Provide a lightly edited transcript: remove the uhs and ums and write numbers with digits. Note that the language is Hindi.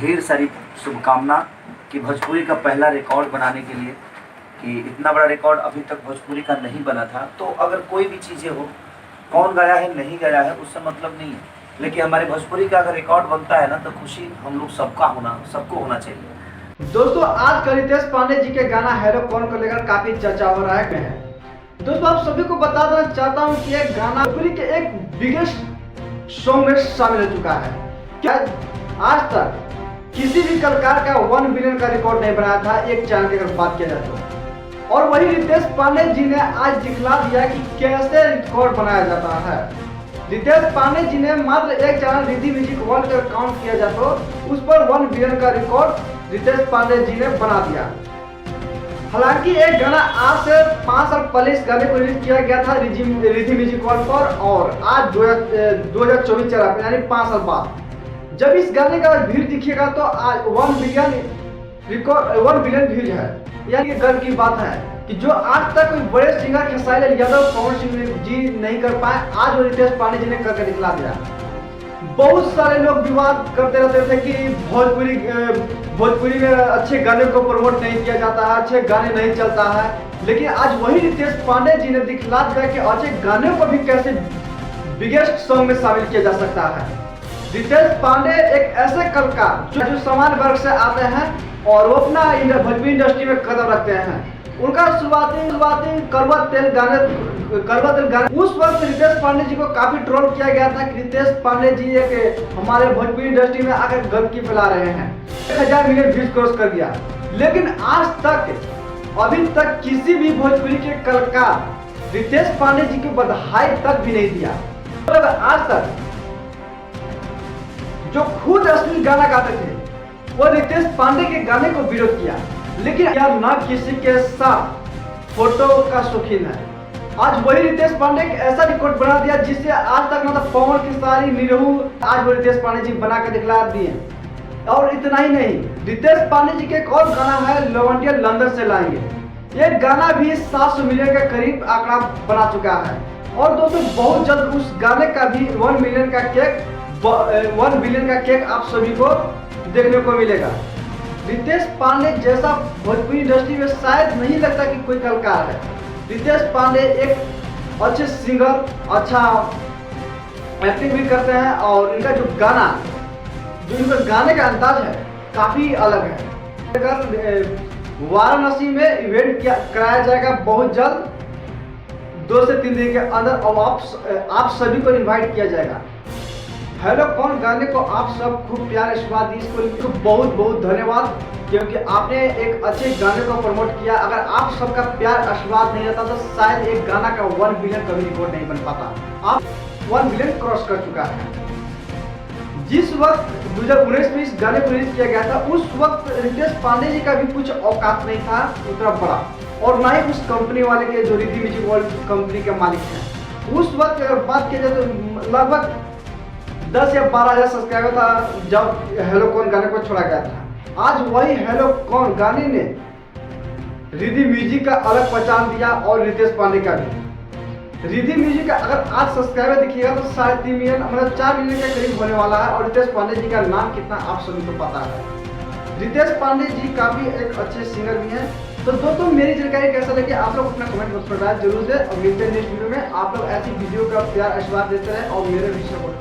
ढेर सारी शुभकामना कि भोजपुरी का पहला रिकॉर्ड बनाने के लिए, कि इतना बड़ा रिकॉर्ड अभी तक भोजपुरी का नहीं बना था। तो अगर कोई भी चीज़ें हो, कौन गाया है नहीं गाया है उससे मतलब नहीं है, लेकिन हमारे भोजपुरी का अगर रिकॉर्ड बनता है ना तो खुशी हम लोग सबको होना चाहिए। दोस्तों, आज का रितेश पांडे जी के गाना हेलो कौन को लेकर काफी चर्चा हो रहा है। दोस्तों, आप सभी को बता देना चाहता हूं कि यह गाना भोजपुरी के एक बिगेस्ट सॉन्ग में शामिल हो चुका है। क्या आज तक किसी भी कलाकार का 1 बिलियन का रिकॉर्ड नहीं बनाया था एक चैनल की अगर बात किया जाए तो। और वही रितेश पांडे जी ने आज दिखला दिया कि कैसे रिकॉर्ड बनाया जाता है। रितेश पांडे जी ने मात्र एक चैनल रिद्धि म्यूजिक वर्ल्ड का काउंट किया जाए तो उस पर 1 बिलियन का रिकॉर्ड रितेश पांडे जी ने बना दिया। हालांकि एक गाना आज से 5 साल पहले इस गाने को रिलीज किया गया था रिद्धि म्यूजिक वर्ल्ड पर, और आज 2024 चल रहा है, यानी 5 साल बाद जब इस गाने का भीड़ दिखेगा तो आज 1 बिलियन भीड़ है। यानी गर्व की बात है कि जो आज तक कोई बड़े सिंगर खेसारी लाल यादव, पवन सिंह जी नहीं कर पाए, आज वो रितेश पांडे जी ने करके दिखला दिया। बहुत सारे लोग विवाद करते रहते थे कि भोजपुरी में अच्छे गाने को प्रमोट नहीं किया जाता है, अच्छे गाने नहीं चलता है, लेकिन आज वही रितेश पांडे जी ने दिखला दिया कि अच्छे गाने को भी कैसे बिगेस्ट सॉन्ग में शामिल किया जा सकता है। रितेश पांडे एक ऐसे कलाकार जो समान वर्ग से आते हैं और वो अपना भोजपुरी इंडस्ट्री में कदम रखते हैं। उनका शुरुआती करवा तेल गाने उस वक्त रितेश पांडे जी को काफी ट्रोल किया गया था कि रितेश पांडे जी एक हमारे भोजपुरी इंडस्ट्री में आकर गंदगी फैला रहे हैं। 1000 मिलियन व्यूज क्रॉस कर दिया, लेकिन आज तक अभी तक किसी भी भोजपुरी के कलाकार रितेश पांडे जी की बधाई तक भी नहीं दिया। आज तक जो खुद असली गाना गाते थे वो रितेश पांडे के गाने को विरोध किया, लेकिन यार ना किसी के साथ फोटो का शौकीन है। आज वही रितेश पांडे एक ऐसा रिकॉर्ड बना दिया जिससे आज तक मतलब पवन खेसारी, निरहू, आज वो रितेश पांडे जी बना के दिखला दिए। और इतना ही नहीं, रितेश पांडे जी के एक और गाना है लवंडिया लंदन से लाएंगे। ये गाना भी 700 मिलियन के करीब आंकड़ा बना चुका है। और दोस्तों, बहुत जल्द उस गाने का भी 1 बिलियन का केक आप सभी को देखने को मिलेगा। रितेश पांडे जैसा भोजपुरी इंडस्ट्री में शायद नहीं लगता कि कोई कलाकार है। रितेश पांडे एक अच्छे सिंगर, अच्छा एक्टिंग भी करते हैं, और इनका जो इनका गाने का अंदाज है काफी अलग है। वाराणसी में इवेंट कराया जाएगा बहुत जल्द, 2 से 3 दिन के अंदर, और आप सभी को इनवाइट किया जाएगा। हेलो कौन गाने को आप सब खूब प्यार आशीर्वाद दी, इसको बहुत बहुत धन्यवाद, क्योंकि आपने एक अच्छे गाने को प्रमोट किया। अगर आप सबका प्यार आशीर्वाद नहीं रहता तो शायद एक गाना का 1 बिलियन कभी रिकॉर्ड नहीं बन पाता। आप 1 बिलियन क्रॉस कर चुका है। जिस वक्त 2019 में इस गाने को रिलीज किया गया था उस वक्त रितेश पांडे जी का भी कुछ औकात नहीं था उतना बड़ा, और ना ही उस कंपनी वाले के जो रिद्धि म्यूजिक वर्ल्ड कंपनी के मालिक हैं। उस वक्त अगर बात की जाए तो लगभग 10 या 12,000 सब्सक्राइबर था जब हेलो कौन गाने को छोड़ा गया था। आज वही हेलो कौन गाने ने रिद्धि म्यूजिक का अलग पहचान दिया, और रितेश पांडे का भी। रिद्धि म्यूजिक का अगर आज सब्सक्राइबर देखिएगा तो 3.5 मिलियन, मतलब 4 मिलियन के करीब होने वाला है। और रितेश पांडे जी का नाम कितना आप सभी को पता है। रितेश पांडे जी काफी एक अच्छे सिंगर भी हैं। तो दोस्तों, मेरी जानकारी कैसा लगी आप लोग अपना कमेंट बॉक्स में बताएं जरूर से, और मिलते हैं नेक्स्ट वीडियो में। आप लोग ऐसी वीडियो का प्यार आशीर्वाद देते रहे और मेरे भी सपोर्ट